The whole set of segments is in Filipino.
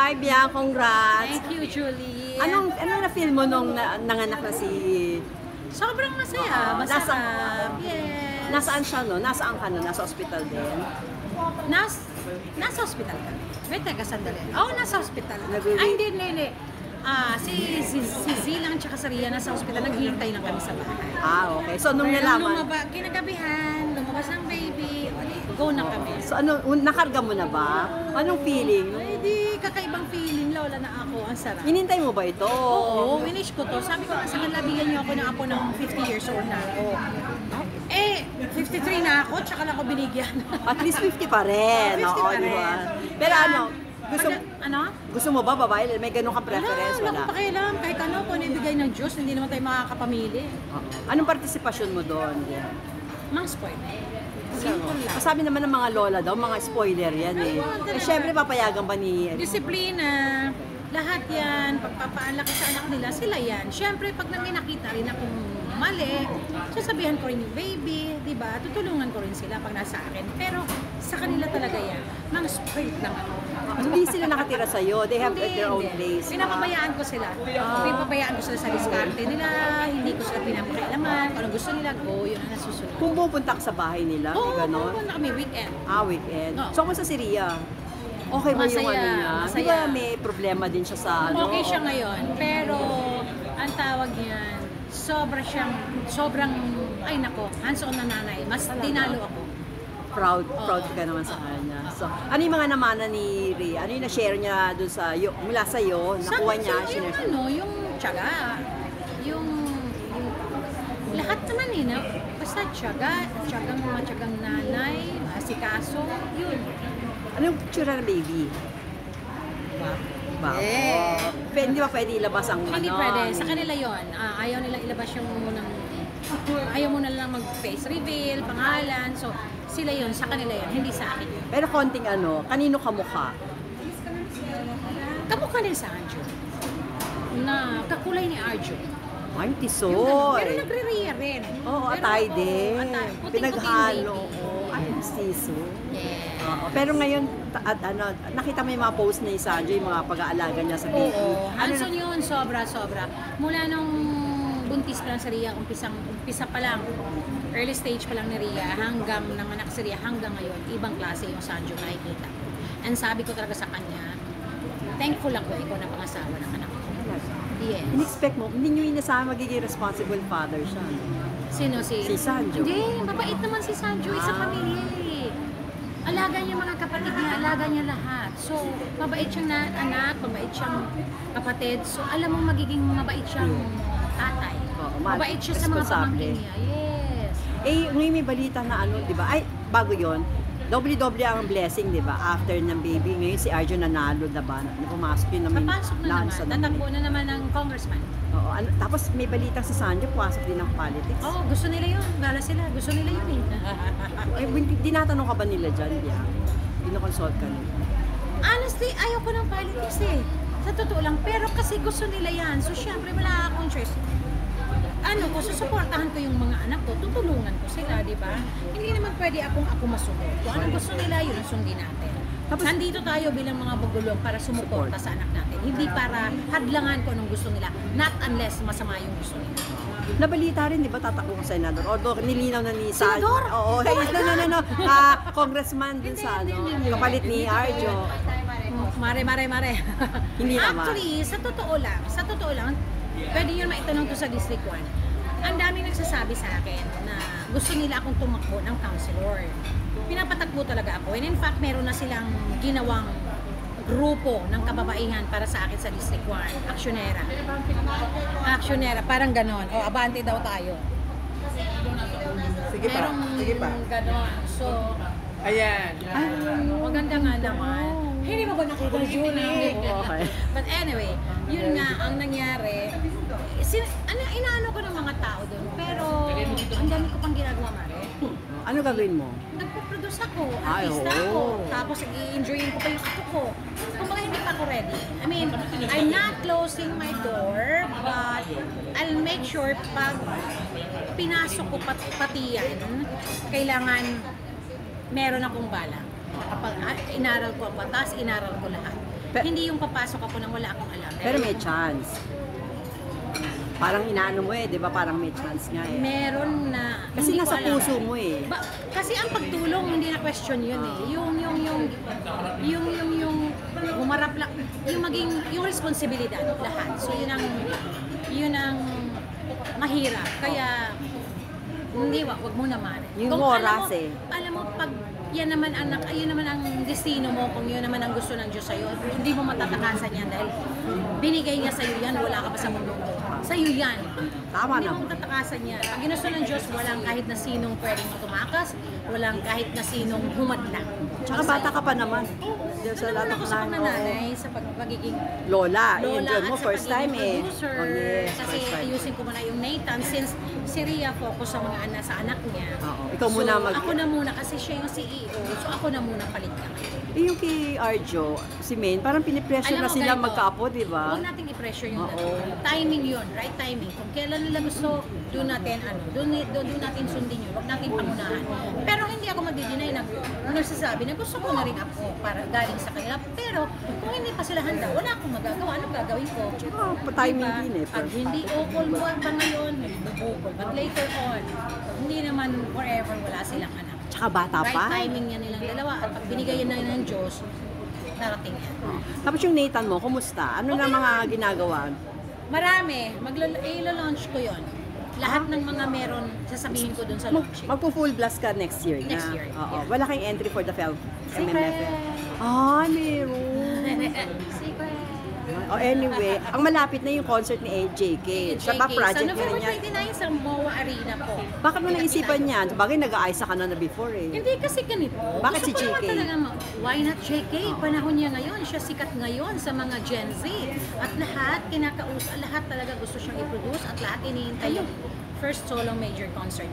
Hi, Bia. Congrats. Thank you, Julie. Anong na-feel mo nung nanganak na si... Sobrang masaya. Masarap. Yes. Nasaan siya, no? Nasaan ka, no? Nasa ospital din? Nasa hospital ka. Wait, teka, sandali. Oo, nasa hospital. Ay, hindi. Si Z lang tsaka si Ria nasa hospital. Naghihintay lang kami sa bahay. Okay. So, nung nalaman... Kinagabihan, lumabas ng baby, go na kami. So, nakarga mo na ba? Anong feeling? Ay, di, kakaibang feeling. Lola na ako. Ang sarap. Inintay mo ba ito? Oo, winish ko to. Sabi ko nga sa kanila, bigyan niyo ako ng apo ng 50 years old na ako. 53 na ako, tsaka lang ako binigyan. At least 50 pa rin. 50 pa rin. Diba? Pero gusto mo ba babae? May ganun kang preference? Wala akong pakialam. Kahit ano, kung ano ibigay ng Diyos, hindi naman tayo makakapamili. Anong partisipasyon mo doon? Mga spoil. Simple lang. Sabi naman ng mga lola daw, mga spoiler yan eh. Siyempre, papayagan ba ni... Disiplina. Lahat yan. Pagpapaalaki sa anak nila, sila yan. Siyempre, pag nang nakita rin akong mali, sasabihan ko rin yung baby, di ba? Tutulungan ko rin sila pag nasa akin. Pero sa kanila talaga yan. Mga spoiled lang ako. Hindi sila nakatira sa'yo. They have their own place. Pinapabayaan ko sila. Pinapabayaan ko sila sa diskarte nila. Hindi ko sila pinapakialaman. Kung ano gusto nila, go. Yun ang nasusunod. Kung pupunta ka sa bahay nila, Oo, gano'n? pupunta kami weekend. Weekend. Oo. So, kung sa Syria, okay ba yung ano niya? Masaya. Di ba may problema din siya sa ano? Okay siya ngayon. Pero, ang tawag niyan, sobrang, ay nako, hands-on na nanay. Mas dinalo ako. Proud ka naman sa kanya. So, ano yung mga namana ni Rhea? Ano yung na-share niya doon sa, mula sa'yo, nakuha niya, sinare? Yung tiyaga, yung lahat naman basta tiyagang nanay, asikaso, yun. Anong tsura ng baby? Hindi ba pwede ilabas ang Hindi pwede, sa kanila yun. Ayaw nila ilabas yung ayaw mo na lang mag-face reveal, pangalan, so sila yun, sa kanila yun, hindi sa akin yun. Pero konting kanino kamukha? Kamukha din sa Arjo. Na kakulay ni Arjo. Ay, tisoy. Pero nagre-ria rin. Oo, atay din. Pinaghalo. Ay, siso. Yeah. Pero ngayon, nakita mo yung mga post ni Sanjo, yung mga pag-aalaga niya sa baby. Oo, hands-on yun, sobra. Mula nung buntis pa lang sa Ria, umpisa pa lang, early stage pa lang ni Ria, hanggang nanganak si Ria, hanggang ngayon, ibang klase yung Sanjo nakikita. And sabi ko talaga sa kanya, thankful ako ikaw na pangasawa ng anak ko. Yes. In-expect mo, hindi nyo inasahan magiging responsible father siya. Sino Si Sanjo. Hindi, mabait naman si Sanjo, isang pamilya eh. Alaga niya mga kapatid niya, alaga niya lahat. So, mabait siyang anak, mabait siyang kapatid. So, alam mo magiging mabait siyang tatay. Mabait siya sa mga pamangkin niya. Yes. Ngayon may balita na di ba? Ay, bago yon. Doble-doble ang blessing, di ba? After ng baby, ngayon si Arjo nanalo na ba? Pumasok yun naman. Papasok na naman. Tatakbo na naman ng congressman. Oo. Tapos may balitang si Sanjo, pumasok din ng politics. Oo, gusto nila yun. Gala sila. Gusto nila yun eh. Dinatanong ka ba nila dyan? Yeah. Dinoconsult ka nila? Honestly, ayaw ko ng politics eh. Sa totoo lang. Pero kasi gusto nila yan. So, syempre, wala akong choice. Kung susuportahan ko yung mga anak ko, tutulungan ko sila, di ba? Hindi naman pwede ako masunod. Kung anong gusto nila, yun ang sundin natin. Tapos, nandito tayo bilang mga bugulong para sumuporta sa anak natin. Hindi para hadlangan ko anong gusto nila. Not unless masama yung gusto nila. Nabalita rin, di ba, tatakbo ko senador? Although nilinaw na ni Sanjo. Senador? Oo. No. Congressman din sa kapalit ni Arjo. Mare. Hindi naman. Actually, sa totoo lang, pwede yun maitanong to sa District 1. Ang daming nagsasabi sa akin na gusto nila akong tumakbo ng councilor. Pinapatakbo talaga ako. And in fact, meron na silang ginawang grupo ng kababaihan para sa akin sa District 1. Aksyonera, parang ganon. O, abante daw tayo. Sige pa. Merong ganon. So, ayan. maganda nga naman. Hindi mo ba nakita, Julie? Okay. But anyway, yun nga ang nangyari. Inaano ko ng mga tao doon, pero ang dami ko pang ginagawa, Mare. Ano gagawin mo? Nagpo-produce ako, artista ako, tapos i-enjoyin ko pa yung ako ko. Kumbaga hindi pa ako ready. I mean, I'm not closing my door, but I'll make sure pag pinasok ko pati yan, kailangan meron akong bala. Kapag inaral ko ang batas, inaral ko lahat. Hindi yung papasok ako nang wala akong alam. Pero may chance. Parang inaano mo di ba? Parang may chance nga Meron na. Kasi hindi ko nasa alam. puso mo Kasi ang pagtulong, hindi na question yun Yung humarap lang, yung responsibilidad, lahat. So yun ang mahirap. Kaya, hindi, wag mo naman. Yung Kung oras alam mo, pag yan naman ang destino mo, kung yun naman ang gusto ng Diyos sa'yo, hindi mo matatakasan yan dahil binigay niya sa'yo yan, wala ka pa sa mundo. Sa'yo yan. Tama Hindi naman. mo matatakasan yan. Pag ginusto ng Diyos, walang kahit na sinong pwedeng tumakas, walang kahit na sinong humadlang. Tsaka bata ka pa naman. Doon naman ako sa panananay, sa pagiging Lola at mo, sa first time pagiging producer. Oh, yes, Kasi first time. ayusin ko muna yung Nathan since si Rhea focus sa mga anak sa anak niya. Oo. Ikaw muna ako na muna kasi siya yung CEO. So ako na muna palit ka. Yung kay Arjo, si Maine, parang pinipressure Alam na mo, sila ganito, magkaapo, di ba? Huwag nating i-pressure yung Oo. timing yun, right timing. Kung kailan nila gusto, doon natin sundin yun. Huwag natin pangunahan. Pero hindi ako magdi-deny na nagsasabi na gusto ko na rin ako para galing sa kanila. Pero kung hindi pa sila handa, wala akong magagawa. Anong gagawin ko? Timing din Pag hindi okol mo ba ngayon, bubukol. But later on, hindi naman forever wala silang anak. Tsaka bata Right pa. timing yan nilang dalawa. At pag binigay na ng Diyos, darating yan. Tapos yung Nathan mo, kumusta? Ano na mga ginagawa? Marami. I-launch ko yon. Lahat ng mga meron, sasabihin ko dun sa launching. Magpo-full blast ka next year na. Next year, Oo. yeah. Wala kayong entry for the MMFF. Meron. Secret. Oh, anyway, ang malapit na yung concert ni AJK. Sa ba project Sa niya November niya? 29 sa MOA Arena po. Bakit mo naisipan yan? Bagay nag-aaysa ka na before Hindi kasi ganito. Bakit si Gusto ko JK? naman talaga why not JK? Panahon niya ngayon. Siya sikat ngayon sa mga Gen Z. At lahat, lahat talaga gusto siyang i-produce at lahat iniintay yung first solo major concert.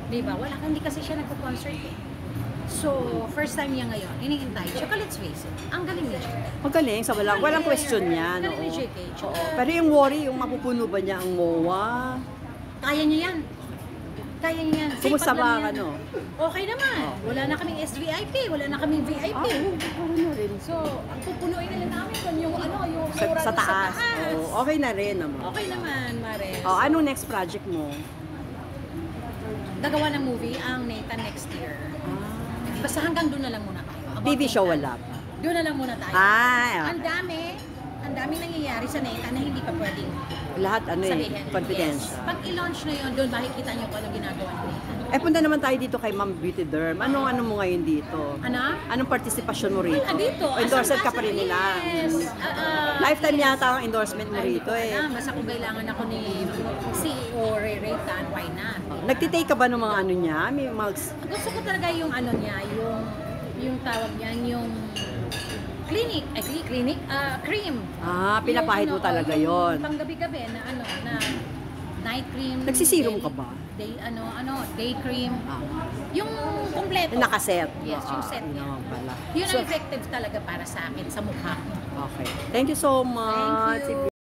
Diba? Hindi kasi siya nagpo-concert eh. So, first time niya ngayon, iniintay. Tsaka let's face it, ang galing ni JK. Magaling, sa walang question yan. Galing ni oo. JK. Tsaka, Pero yung worry, yung mapupuno ba niya ang MOA? kaya niya yan. Kaya niya yan. Kumusta Sipag ba, lang yan. ano? Okay naman. Wala na kaming SVIP, wala na kaming VIP. Ano rin. So, ang pupunuin na lang namin kung yung yung Sa mura doon taas. Oo, okay na rin naman. Okay naman, Mare. Anong next project mo? Gagawa ng movie ang Nathan next year. Basta hanggang doon na lang muna tayo. About TV show Nathan. wala pa. Doon na lang muna tayo. Ang daming nangyayari sa Nathan na hindi pa pwedeng Lahat sabihin. confidential. Yes. Pag i-launch na yun, doon makikita niyo kung ano ginagawa ni Nathan. Punta naman tayo dito kay Ma'am Beauty Derm. Ano mo ngayon dito? Ano? Anong partisipasyon mo rito? Dito. Endorsed ka pa rin nila. Yes. Lifetime yata ang endorsement mo rito Basta kung kailangan ako ni CEO Ray Tan, why not? Nagtitake ka ba ng mga ano niya? May mga... Gusto ko talaga yung ano niya, yung tawag niyan, yung clinic, cream. Pinapahid mo talaga yon. Pang gabi-gabi na na night cream. Nagsiserum day- ka ba? Day cream. Yung kompleto. Nakaset. Yes, yung set niya. Pala. Yun ang effective talaga para sa akin, sa mukha. Okay. Thank you so much. Thank you.